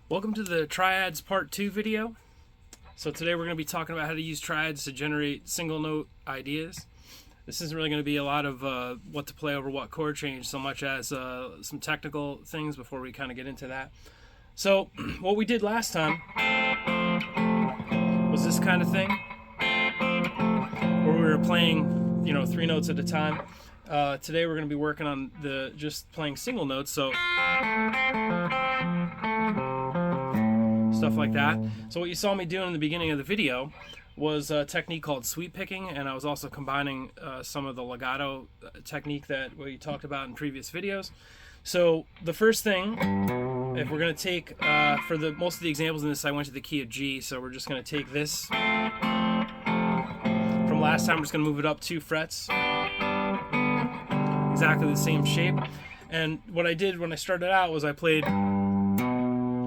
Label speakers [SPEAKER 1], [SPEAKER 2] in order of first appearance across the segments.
[SPEAKER 1] Welcome to the Triads Part 2 video. So today we're going to be talking about how to use triads to generate single note ideas. This isn't really going to be a lot of what to play over what chord change so much as some technical things before we kind of get into that. So what we did last time was this kind of thing where we were playing, you know, 3 notes at a time. Today we're going to be working on just playing single notes, so stuff like that. So what you saw me doing in the beginning of the video was a technique called sweep picking, and I was also combining some of the legato technique that we talked about in previous videos. So the first thing, if we're going to take, for most of the examples in this, I went to the key of G, so we're just going to take this from last time, we're just going to move it up 2 frets, exactly the same shape. And what I did when I started out was I played,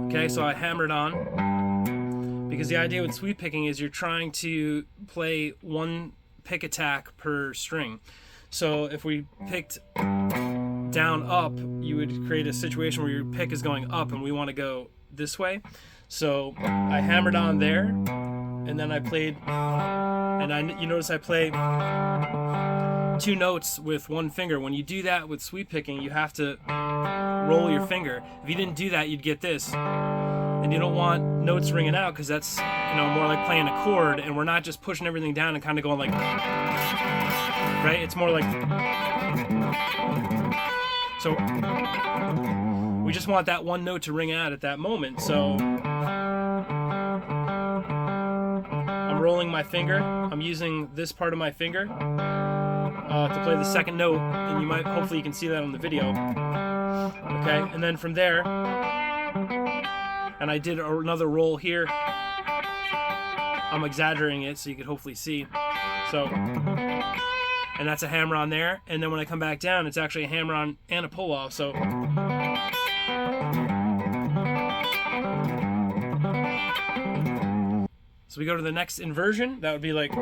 [SPEAKER 1] okay, so I hammered on, because the idea with sweep picking is you're trying to play 1 pick attack per string. So if we picked down up, you would create a situation where your pick is going up and we want to go this way. So I hammered on there, and then I played, and you notice I play 2 notes with 1 finger. When you do that with sweep picking, you have to roll your finger. If you didn't do that, you'd get this. And you don't want notes ringing out, because that's, you know, more like playing a chord, and we're not just pushing everything down and kind of going like, right? It's more like, so we just want that 1 note to ring out at that moment. So I'm rolling my finger. I'm using this part of my finger to play the 2nd note, and hopefully you can see that on the video. Okay, and then from there, and I did another roll here. I'm exaggerating it so you could hopefully see. So, and that's a hammer on there, and then when I come back down, it's actually a hammer on and a pull off. So we go to the next inversion. That would be like,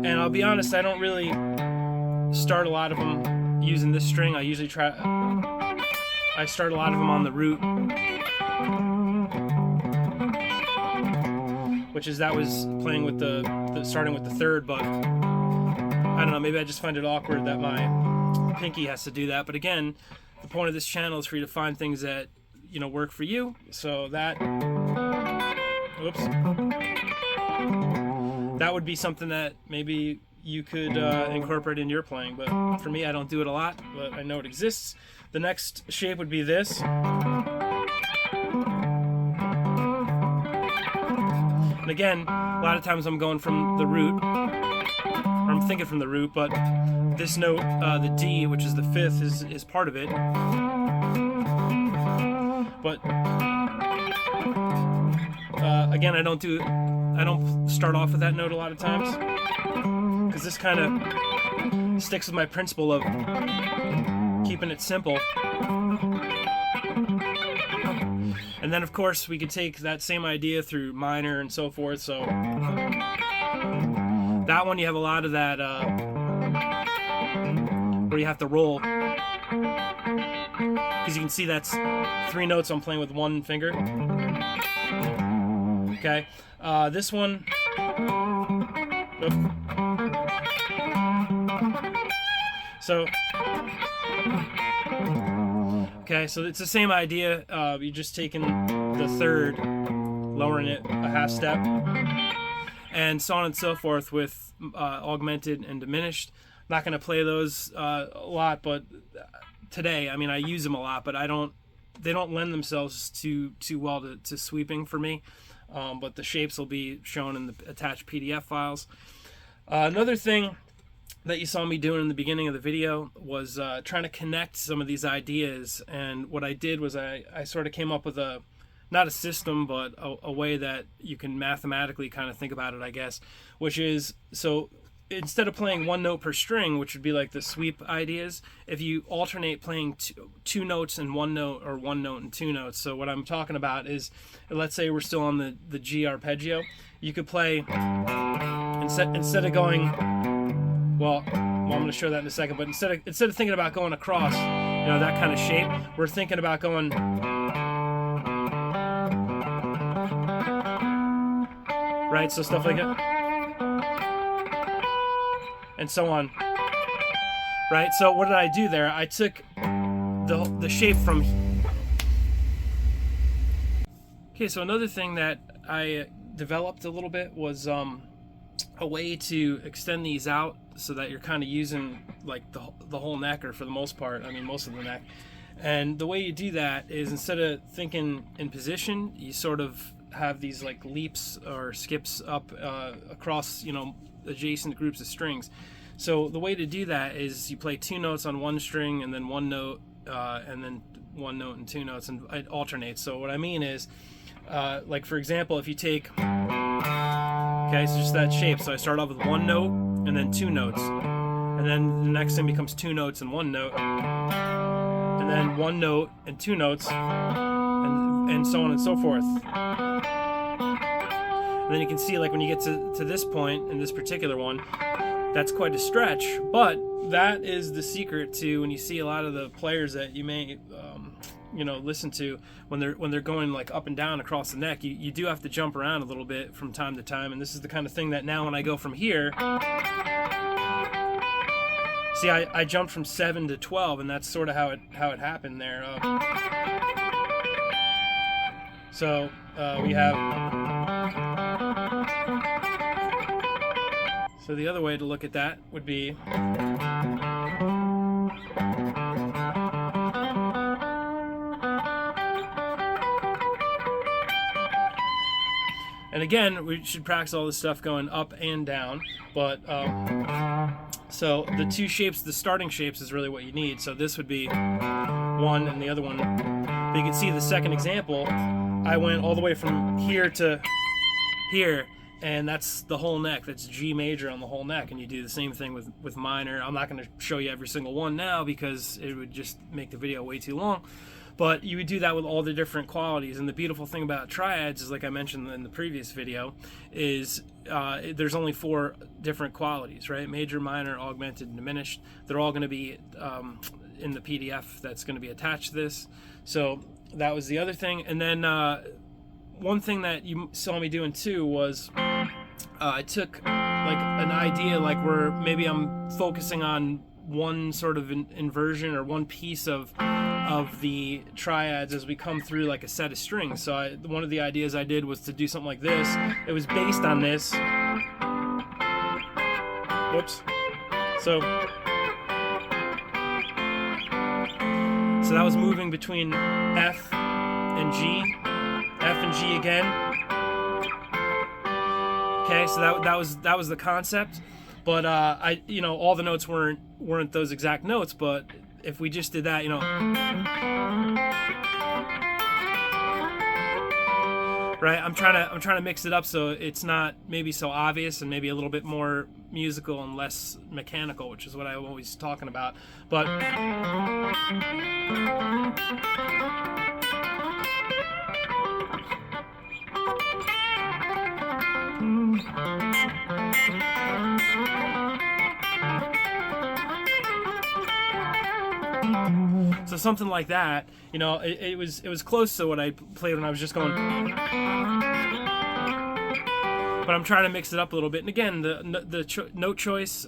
[SPEAKER 1] and I'll be honest, I don't really start a lot of them using this string. I usually I start a lot of them on the root, which is, that was playing with starting with the 3rd, but I don't know, maybe I just find it awkward that my pinky has to do that. But again, the point of this channel is for you to find things that, you know, work for you. So that, whoops, that would be something that maybe you could incorporate in your playing, but for me, I don't do it a lot, but I know it exists. The next shape would be this. And again, a lot of times I'm going from the root, or I'm thinking from the root, but this note, the D, which is the 5th, is part of it. But again, I don't start off with that note a lot of times, because this kind of sticks with my principle of keeping it simple. And then of course we could take that same idea through minor and so forth. So that one, you have a lot of that where you have to roll, because you can see that's 3 notes I'm playing with 1 finger. Okay, this one. So, okay, so it's the same idea. You're just taking the third, lowering it a half step, and so on and so forth with augmented and diminished. I'm not going to play those a lot, but today, I mean, I use them a lot, but they don't lend themselves too well to sweeping for me. But the shapes will be shown in the attached PDF files. Another thing that you saw me doing in the beginning of the video was trying to connect some of these ideas, and what I did was I sort of came up with not a system, but a way that you can mathematically kind of think about it, I guess, which is, so instead of playing one note per string, which would be like the sweep ideas, if you alternate playing two notes and one note, or one note and two notes. So what I'm talking about is, let's say we're still on the G arpeggio, you could play, instead of going, well, I'm going to show that in a second, but instead of thinking about going across, that kind of shape, we're thinking about going, right? So stuff like that, and so on, right? So what did I do there? I took the shape from. Okay, so another thing that I developed a little bit was a way to extend these out so that you're kind of using like the whole neck, or for the most part, I mean most of the neck. And the way you do that is, instead of thinking in position, you sort of have these like leaps or skips up across adjacent groups of strings. So the way to do that is you play two notes on one string, and then one note, and then one note and two notes, and it alternates. So what I mean is, like for example, if you take, okay, so just that shape. So I start off with one note and then two notes, and then the next thing becomes two notes and one note, and then one note and two notes, and so on and so forth. And then you can see, like when you get to this point in this particular one, that's quite a stretch, but that is the secret to, when you see a lot of the players that you may listen to, when they're going like up and down across the neck, you do have to jump around a little bit from time to time. And this is the kind of thing that now when I go from here, see, I jumped from 7 to 12, and that's sort of how it happened there. So we have, so the other way to look at that would be, and again, we should practice all this stuff going up and down, but so the two shapes, the starting shapes, is really what you need. So this would be one, and the other one, but you can see the second example, I went all the way from here to here, and that's the whole neck. That's G major on the whole neck. And you do the same thing with minor. I'm not going to show you every single one now because it would just make the video way too long. But you would do that with all the different qualities. And the beautiful thing about triads is, like I mentioned in the previous video, is there's only 4 different qualities, right? Major, minor, augmented, and diminished. They're all going to be in the PDF that's going to be attached to this. So that was the other thing. And then one thing that you saw me doing too was I took like an idea, like where maybe I'm focusing on one sort of inversion or one piece of the triads as we come through like a set of strings. So one of the ideas I did was to do something like this. It was based on this. Whoops. So that was moving between F and G, F and G again. Okay, so that was the concept. But all the notes weren't those exact notes, but if we just did that, right? I'm trying to mix it up so it's not maybe so obvious, and maybe a little bit more musical and less mechanical, which is what I'm always talking about. But so something like that, it was close to what I played when I was just going. but I'm trying to mix it up a little bit. And again, the note choice,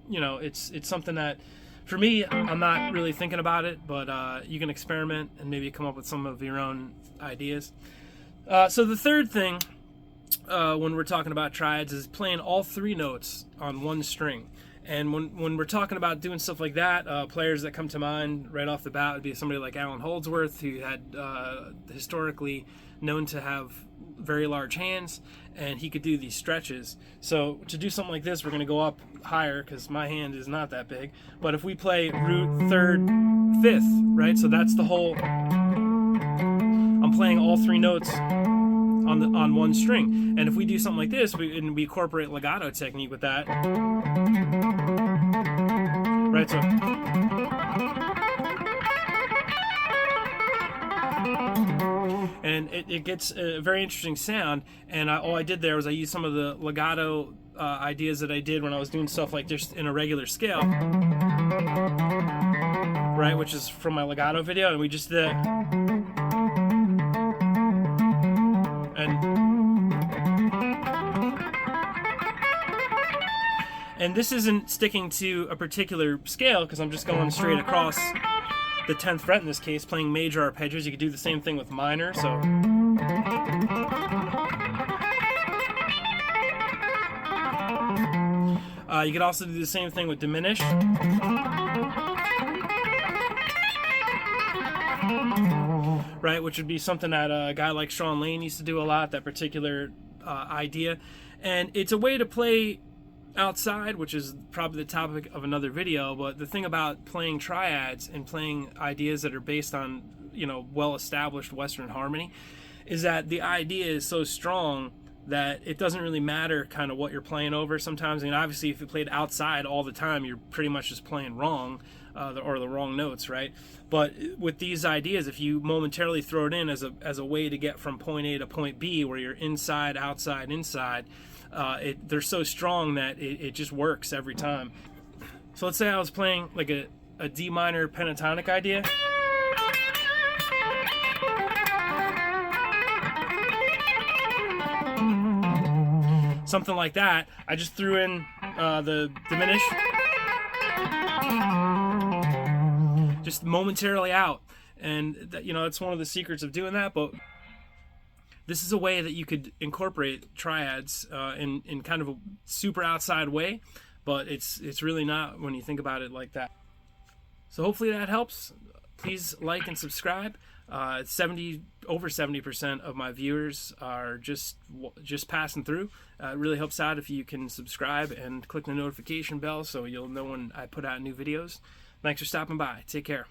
[SPEAKER 1] you know, it's something that, for me, I'm not really thinking about it, but you can experiment and maybe come up with some of your own ideas. So the third thing, when we're talking about triads, is playing all 3 notes on one string. And when we're talking about doing stuff like that, players that come to mind right off the bat would be somebody like Allan Holdsworth, who had historically known to have very large hands, and he could do these stretches. So to do something like this, we're going to go up higher because my hand is not that big. But if we play root, 3rd, 5th, right? So that's the whole. I'm playing all 3 notes on one string. And if we do something like this, we incorporate legato technique with that. Right, so. And it gets a very interesting sound, and all I did there was I used some of the legato ideas that I did when I was doing stuff like this in a regular scale, right, which is from my legato video, and we just did that. And this isn't sticking to a particular scale because I'm just going straight across the 10th fret in this case, playing major arpeggios. You could do the same thing with minor, so. You could also do the same thing with diminished. Right, which would be something that a guy like Shawn used to do a lot, that particular idea. And it's a way to play outside, which is probably the topic of another video. But the thing about playing triads and playing ideas that are based on, you know, well-established Western harmony is that the idea is so strong that it doesn't really matter kind of what you're playing over sometimes. I mean, obviously, if you played outside all the time, you're pretty much just playing wrong, or the wrong notes, right? But with these ideas, if you momentarily throw it in as a way to get from point A to point B, where you're inside, outside, inside, they're so strong that it just works every time. So let's say I was playing like a D minor pentatonic idea. Something like that. I just threw in the diminished, just momentarily out, and that, you know, it's one of the secrets of doing that. But this is a way that you could incorporate triads in kind of a super outside way, but it's really not when you think about it like that. So hopefully that helps. Please like and subscribe. Over 70% of my viewers are just passing through. It really helps out if you can subscribe and click the notification bell so you'll know when I put out new videos. Thanks for stopping by. Take care.